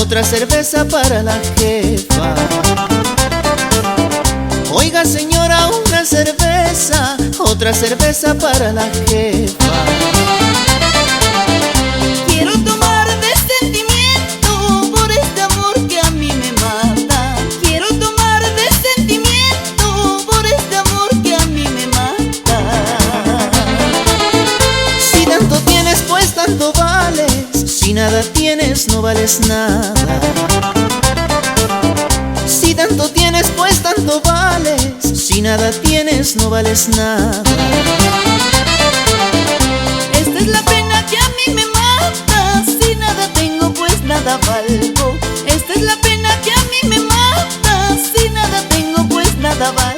otra cerveza para la jefa. Oiga señora, una cerveza, otra cerveza para la jefa. Quiero tomar de sentimiento por este amor que a mí me mata. Quiero tomar de sentimiento por este amor que a mí me mata. Si tanto tienes, pues tanto vales. Si nada tienes, no vales nada. Si tanto tienes, pues tanto vales. Si nada tienes, no vales nada. Esta es la pena que a mí me mata. Si nada tengo, pues nada valgo. Esta es la pena que a mí me mata. Si nada tengo, pues nada valgo.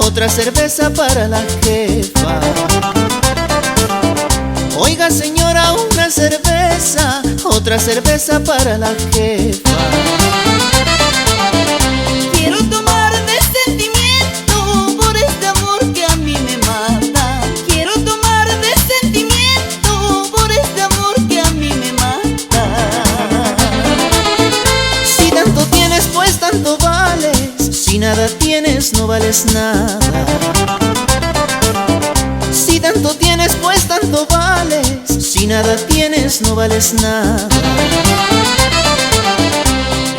Otra cerveza para la jefa. Oiga señora, una cerveza, otra cerveza para la jefa. Quiero tomar de sentimiento por este amor que a mí me mata. Quiero tomar de sentimiento por este amor que a mí me mata. Si tanto tienes, pues tanto vales. Si nada tienes, no vales nada. Si tanto tienes, pues tanto vales. Si nada tienes, no vales nada.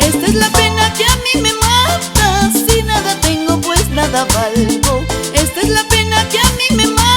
Esta es la pena que a mí me mata. Si nada tengo, pues nada valgo. Esta es la pena que a mí me mata.